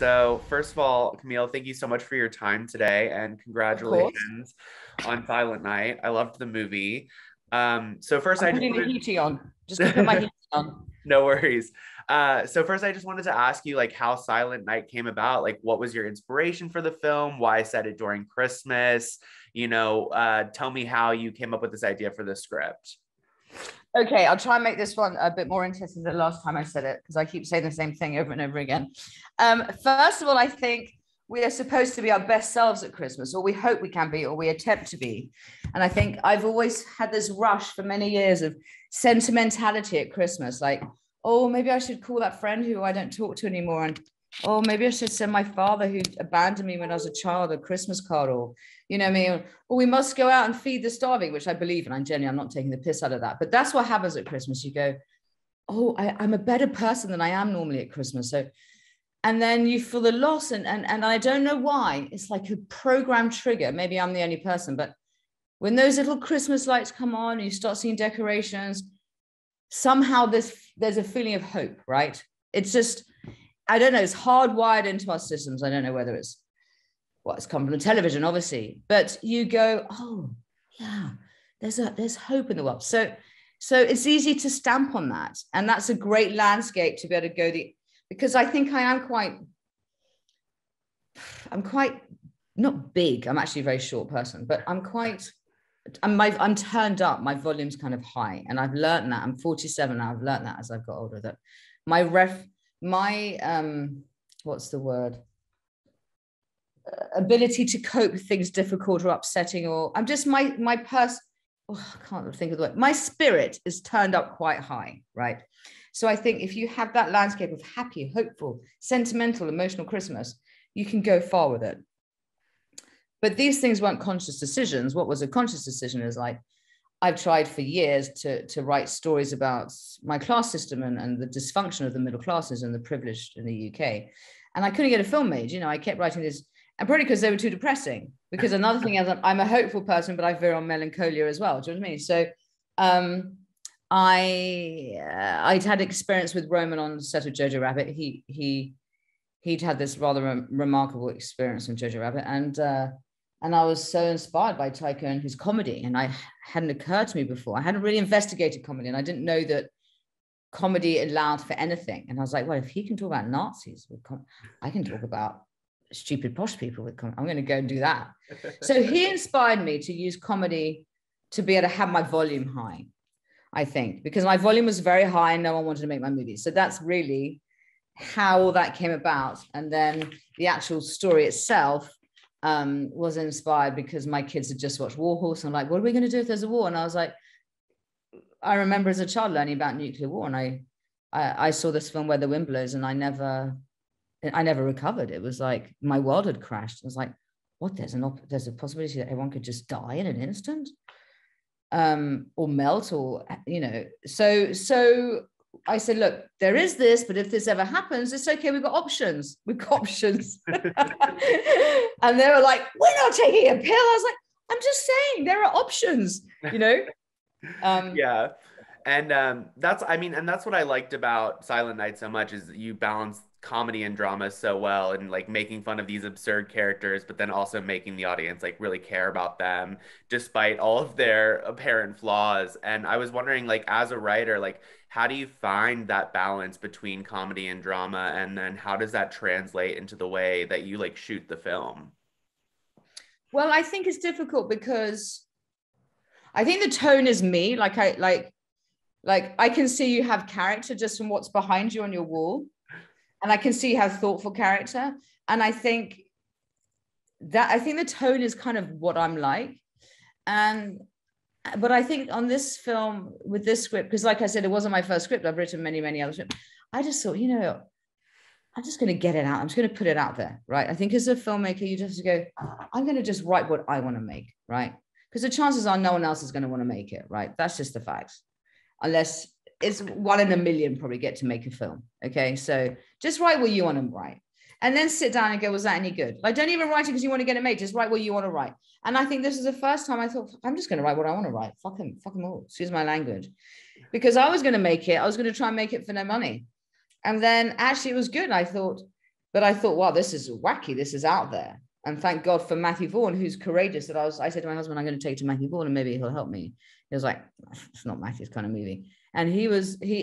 So first of all, Camille, thank you so much for your time today and Of course. congratulations on Silent Night. I loved the movie. So first I'm I just putting the wanted heating on. Just keeping my heating on. no worries. So first I just wanted to ask you like how Silent Night came about. Like what was your inspiration for the film? Why set it during Christmas? Tell me how you came up with this idea for the script. Okay, I'll try and make this one a bit more interesting than the last time I said it, because I keep saying the same thing over and over again. First of all, I think we are supposed to be our best selves at Christmas, or we hope we can be, or we attempt to be. And I think I've always had this rush for many years of sentimentality at Christmas, like, oh, maybe I should call that friend who I don't talk to anymore. And oh, maybe I should send my father who abandoned me when I was a child a Christmas card, or, you know what I mean? Or we must go out and feed the starving, which I believe in. I'm not taking the piss out of that. But that's what happens at Christmas. You go, oh, I'm a better person than I am normally at Christmas. So, and then you feel the loss. And I don't know why. It's like a program trigger. Maybe I'm the only person. But when those little Christmas lights come on, and you start seeing decorations, somehow there's a feeling of hope, right? It's just, I don't know, it's hardwired into our systems. I don't know whether it's come from the television, obviously, but you go, oh yeah, there's hope in the world. So it's easy to stamp on that. And that's a great landscape to be able to go because I think I'm quite not big. I'm actually a very short person, but I'm turned up. My volume's kind of high. And I've learned that. I'm 47 now. I've learned that as I've got older, that my what's the word? Ability to cope with things difficult or upsetting, or I'm just I can't think of the word. My spirit is turned up quite high, right? So I think if you have that landscape of happy, hopeful, sentimental, emotional Christmas, you can go far with it. But these things weren't conscious decisions. What was a conscious decision is like, I've tried for years to write stories about my class system and the dysfunction of the middle classes and the privileged in the UK. And I couldn't get a film made. I kept writing this, and probably because they were too depressing. Because another thing is I'm a hopeful person, but I veer on melancholia as well. Do you know what I mean? So I'd had experience with Roman on the set of Jojo Rabbit. He'd had this rather remarkable experience on Jojo Rabbit. And I was so inspired by Taika and his comedy. And I hadn't occurred to me before. I hadn't really investigated comedy. And I didn't know that comedy allowed for anything. And I was like, well, if he can talk about Nazis, I can talk about stupid posh people with comedy. I'm going to go and do that. So he inspired me to use comedy to be able to have my volume high, I think, because my volume was very high and no one wanted to make my movie. So that's really how all that came about. And then the actual story itself was inspired because my kids had just watched War Horse. And I'm like, what are we going to do if there's a war? And I was like, I remember as a child learning about nuclear war, and I saw this film Where the Wind Blows, and I never recovered. It was like my world had crashed. I was like, what? There's a possibility that everyone could just die in an instant, or melt, or So I said, look, there is this, but if this ever happens, it's okay. We've got options. And they were like, we're not taking a pill. I was like, I'm just saying there are options, Yeah. And that's what I liked about Silent Night so much is you balance comedy and drama so well, and like making fun of these absurd characters, but then also making the audience like really care about them despite all of their apparent flaws. And I was wondering, like, as a writer, like, how do you find that balance between comedy and drama? And then how does that translate into the way that you like shoot the film? Well, I think it's difficult because I think the tone is me. Like I can see you have character just from what's behind you on your wall. And I can see you have thoughtful character. And I think the tone is kind of what I'm like. But I think on this film with this script, because like I said, it wasn't my first script. I've written many, many other scripts. I just thought, I'm just going to get it out. I'm just going to put it out there, right? I think as a filmmaker, you just go, I'm going to just write what I want to make, right? Because the chances are no one else is going to want to make it, right? That's just the facts. Unless it's 1 in a million probably get to make a film, okay? So just write what you want to write. And then sit down and go, was that any good? Like, don't even write it because you want to get it made. Just write what you want to write. And I think this is the first time I thought, I'm just going to write what I want to write. Fuck them all. Excuse my language. Because I was going to make it. I was going to try and make it for no money. And then actually it was good. I thought, But I thought, wow, this is wacky. This is out there. And thank God for Matthew Vaughn, who's courageous. That I said to my husband, I'm going to take to Matthew Vaughn and maybe he'll help me. He was like, it's not Matthew's kind of movie. And he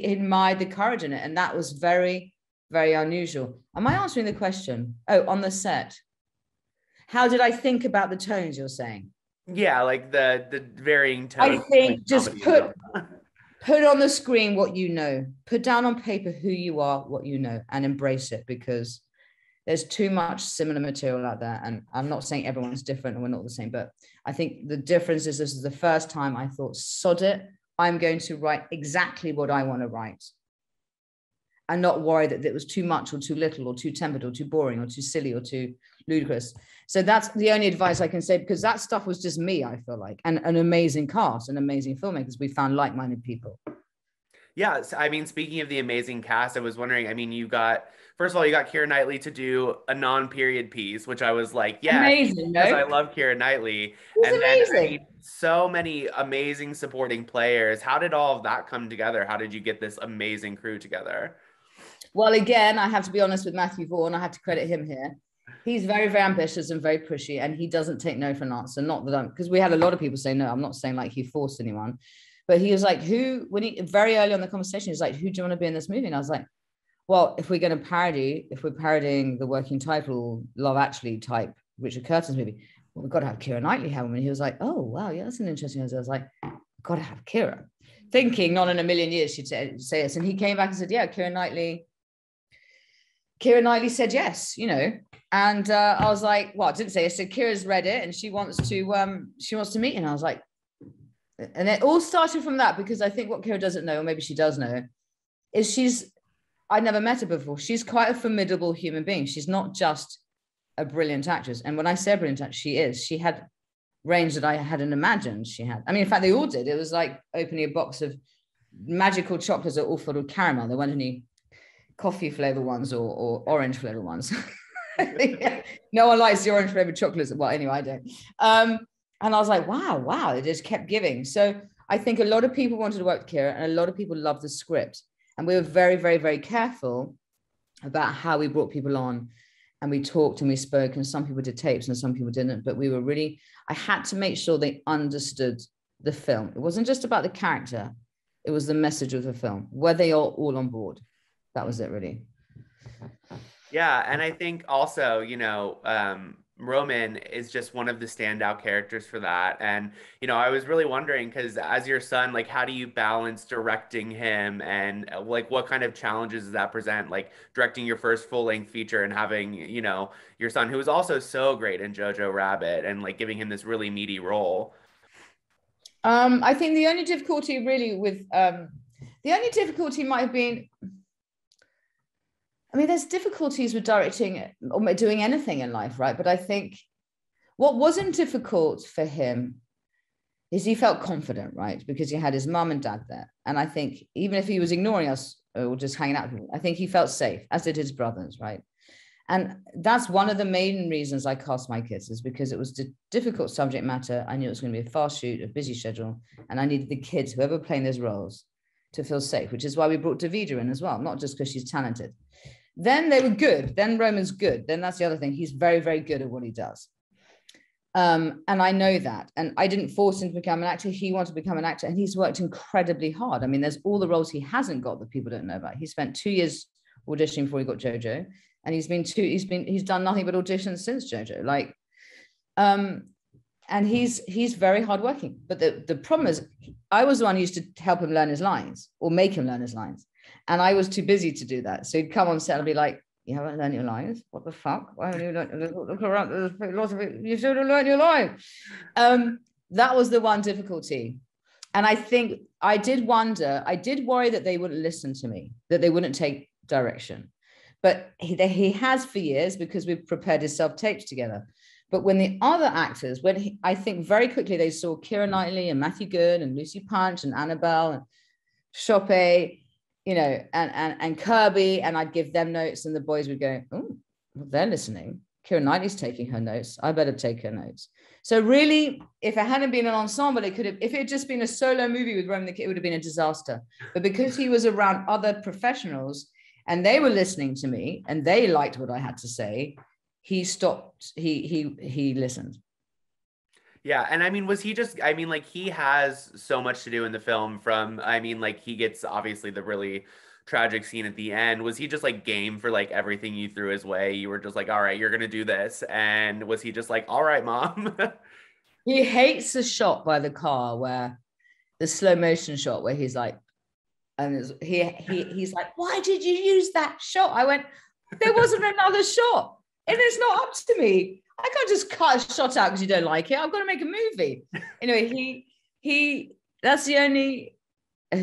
admired the courage in it. And that was very, very unusual. Am I answering the question? Oh, on the set. How did I think about the tones you're saying? Yeah, like the varying tones. I think just put on the screen what you know. Put down on paper who you are, what you know, and embrace it, because there's too much similar material out there. And I'm not saying everyone's different and we're not the same, but I think the difference is this is the first time I thought, sod it, I'm going to write exactly what I want to write. And not worry that it was too much or too little or too tempered or too boring or too silly or too ludicrous. So that's the only advice I can say, because that stuff was just me, I feel like, and an amazing cast and amazing filmmakers. We found like-minded people. Yeah, I mean, speaking of the amazing cast, I was wondering, I mean, first of all, you got Keira Knightley to do a non-period piece, which I was like, yeah, amazing, because I love Keira Knightley. And amazing. Then, I mean, so many amazing supporting players. How did all of that come together? How did you get this amazing crew together? Well, again, I have to be honest with Matthew Vaughn. I have to credit him here. He's very, very ambitious and very pushy, and he doesn't take no for an answer. Not that because we had a lot of people say no. I'm not saying like he forced anyone, but he was like, very early on the conversation, he was like, who do you want to be in this movie? And I was like, well, if we're parodying the working title, Love Actually type Richard Curtin's movie, well, we've got to have Keira Knightley have him. And he was like, oh, wow, yeah, that's an interesting idea. I was like, I've got to have Keira. Thinking not in a million years she'd say this. And he came back and said, yeah, Keira Knightley said yes, and I was like, well, I didn't say. I said Kira's read it and she wants to meet. And I was like, and it all started from that, because I think what Kira doesn't know, or maybe she does know, is I'd never met her before. She's quite a formidable human being. She's not just a brilliant actress. And when I say brilliant actress, she had range that I hadn't imagined she had. I mean, in fact, they all did. It was like opening a box of magical chocolates that all filled with caramel. There weren't any coffee flavor ones or orange flavor ones. No one likes the orange flavored chocolates. Well, anyway, I don't. And I was like, wow, it just kept giving. So I think a lot of people wanted to work with Keira, and a lot of people loved the script. And we were very, very, very careful about how we brought people on. And we talked and we spoke, and some people did tapes and some people didn't. But I had to make sure they understood the film. It wasn't just about the character. It was the message of the film. Were they all on board? That was it, really. Yeah, and I think also, Roman is just one of the standout characters for that. And, I was really wondering, because as your son, like, how do you balance directing him, and like, what kind of challenges does that present? Like directing your first full-length feature and having, your son, who was also so great in Jojo Rabbit, and like giving him this really meaty role. I think the only difficulty really might have been, I mean, there's difficulties with directing or doing anything in life, right? But I think what wasn't difficult for him is he felt confident, right? Because he had his mum and dad there. And I think even if he was ignoring us or just hanging out with people, I think he felt safe, as did his brothers, right? And that's one of the main reasons I cast my kids, is because it was a difficult subject matter. I knew it was going to be a fast shoot, a busy schedule, and I needed the kids, whoever playing those roles, to feel safe, which is why we brought Davida in as well, not just because she's talented. Then they were good. Then Roman's good. Then that's the other thing. He's very, very good at what he does. And I know that. And I didn't force him to become an actor. He wanted to become an actor, and he's worked incredibly hard. I mean, there's all the roles he hasn't got that people don't know about. He spent 2 years auditioning before he got Jojo, and he's done nothing but auditions since Jojo. And he's very hardworking. But the problem is, I was the one who used to help him learn his lines or make him learn his lines. And I was too busy to do that. So he'd come on set and be like, you haven't learned your lines? What the fuck? Why haven't you learned? Look around, there's lots of it. You should have learned your lines. That was the one difficulty. And I think I did worry that they wouldn't listen to me, that they wouldn't take direction. But he has for years, because we've prepared his self-tapes together. But when the other actors, I think very quickly they saw Keira Knightley and Matthew Good and Lucy Punch and Annabelle and Chope, and Kirby, and I'd give them notes, and the boys would go, oh, well, they're listening. Keira Knightley's taking her notes. I better take her notes. So really, if it hadn't been an ensemble, if it had just been a solo movie with Roman the Kid, it would have been a disaster. But because he was around other professionals, and they were listening to me and they liked what I had to say, he stopped, he listened. Yeah, and I mean, was he just, I mean, like, he has so much to do in the film from, I mean, like, he gets obviously the really tragic scene at the end. Was he just like game for like everything you threw his way? You were just like, all right, you're gonna do this. And was he just like, all right, mom? He hates the shot by the car where the slow motion shot where he's like, and he's like, why did you use that shot? I went, there wasn't another shot. And it's not up to me. I can't just cut a shot out because you don't like it. I've got to make a movie. Anyway, that's the only,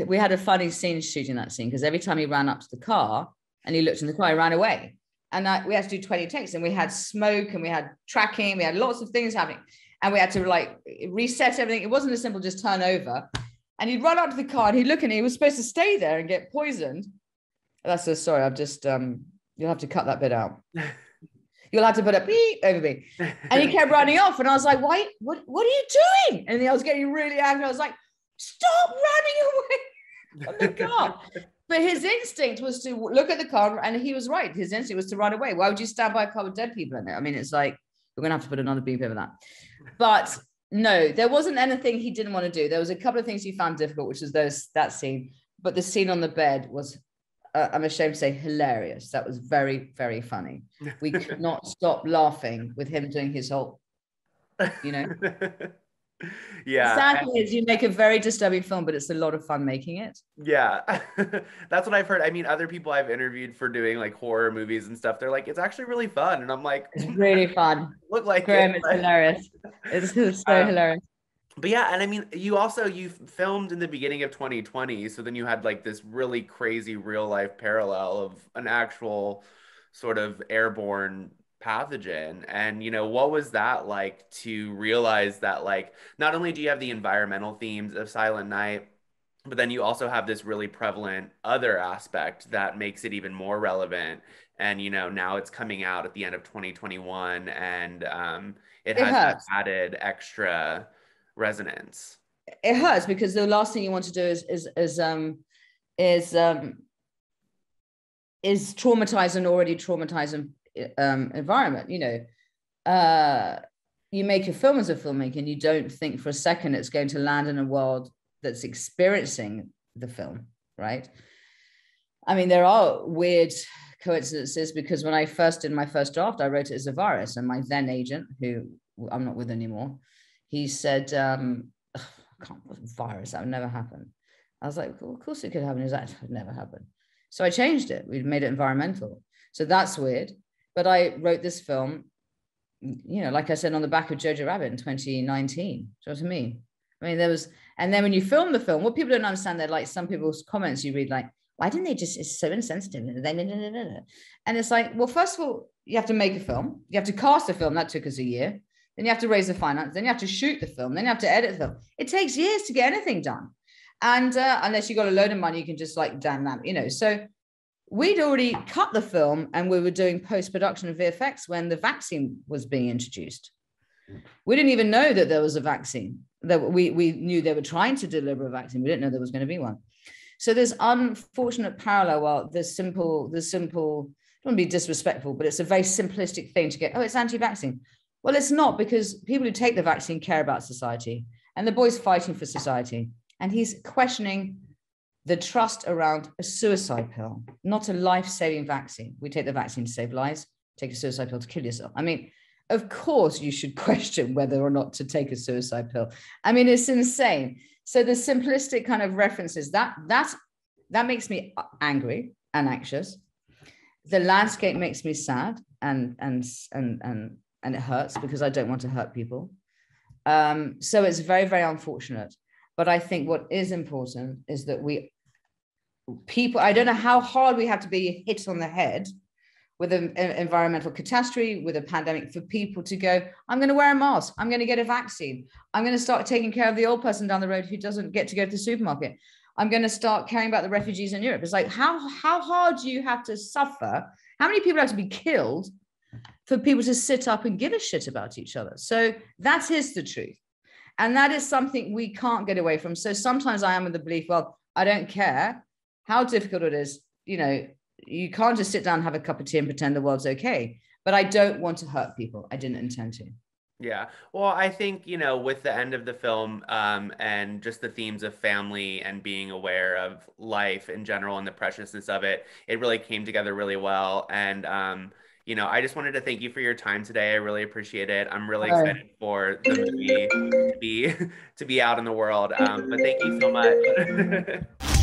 we had a funny scene shooting that scene because every time he ran up to the car and he looked in the car, he ran away. And we had to do 20 takes and we had smoke and we had tracking. We had lots of things happening and we had to like reset everything. It wasn't as simple, just turn over. And he'd run up to the car and he'd look and he was supposed to stay there and get poisoned. That's so sorry. I've just, you'll have to cut that bit out. You'll have to put a beep over me. And he kept running off. And I was like, why? What are you doing? And I was getting really angry. I was like, stop running away from the car. But his instinct was to look at the car. And he was right. His instinct was to run away. Why would you stand by a car with dead people in it? I mean, it's like, we're going to have to put another beep over that. But no, there wasn't anything he didn't want to do. There was a couple of things he found difficult, which was that scene. But the scene on the bed was, I'm ashamed to say, hilarious. That was very, very funny. We could not stop laughing with him doing his whole, you know. Yeah. Sadly, is you make a very disturbing film, but it's a lot of fun making it. Yeah. That's what I've heard. I mean, other people I've interviewed for doing like horror movies and stuff, they're like, it's actually really fun. And I'm like, it's really fun. Look like Graham, it's hilarious. It's so hilarious. But yeah, and I mean, you filmed in the beginning of 2020, so then you had like this really crazy real life parallel of an actual sort of airborne pathogen. And what was that like to realize that like not only do you have the environmental themes of Silent Night, but then you also have this really prevalent other aspect that makes it even more relevant. And now it's coming out at the end of 2021, and it has that added extra resonance. It hurts because the last thing you want to do is traumatize an already traumatized environment. You make a film as a filmmaker and you don't think for a second it's going to land in a world that's experiencing the film, right? I mean, there are weird coincidences because when I first did my first draft, I wrote it as a virus, and my then agent, who I'm not with anymore, he said, virus, that would never happen. I was like, well, of course it could happen. He was like, it would never happen. So I changed it. We made it environmental. So that's weird. But I wrote this film, like I said, on the back of Jojo Rabbit in 2019. Do you know what I mean? I mean, and then when you film the film, what people don't understand, they're like some people's comments you read, like, why didn't they just, it's so insensitive. And it's like, well, first of all, you have to make a film. You have to cast a film. That took us a year. Then you have to raise the finance. Then you have to shoot the film. Then you have to edit the film. It takes years to get anything done. And unless you got a load of money, you can just like, damn that, So we'd already cut the film and we were doing post-production of VFX when the vaccine was being introduced. We didn't even know that there was a vaccine. That we knew they were trying to deliver a vaccine. We didn't know there was going to be one. So this unfortunate parallel, well, the simple, I don't want to be disrespectful, but it's a very simplistic thing to get, oh, it's anti-vaccine. Well, it's not, because people who take the vaccine care about society, and the boy's fighting for society. And he's questioning the trust around a suicide pill, not a life-saving vaccine. We take the vaccine to save lives, take a suicide pill to kill yourself. I mean, of course you should question whether or not to take a suicide pill. I mean, it's insane. So the simplistic kind of references, that makes me angry and anxious. The landscape makes me sad and it hurts because I don't want to hurt people. So it's very, very unfortunate. But I think what is important is that I don't know how hard we have to be hit on the head with an environmental catastrophe, with a pandemic, for people to go, I'm going to wear a mask. I'm going to get a vaccine. I'm going to start taking care of the old person down the road who doesn't get to go to the supermarket. I'm going to start caring about the refugees in Europe. It's like, how hard do you have to suffer? How many people have to be killed for people to sit up and give a shit about each other? So that is the truth. And that is something we can't get away from. So sometimes I am in the belief, well, I don't care how difficult it is, you can't just sit down and have a cup of tea and pretend the world's okay. But I don't want to hurt people. I didn't intend to. Yeah. Well, I think, with the end of the film, and just the themes of family and being aware of life in general and the preciousness of it, it really came together really well. And, I just wanted to thank you for your time today. I really appreciate it. I'm really Oh. excited for the movie to be to be out in the world. But thank you so much.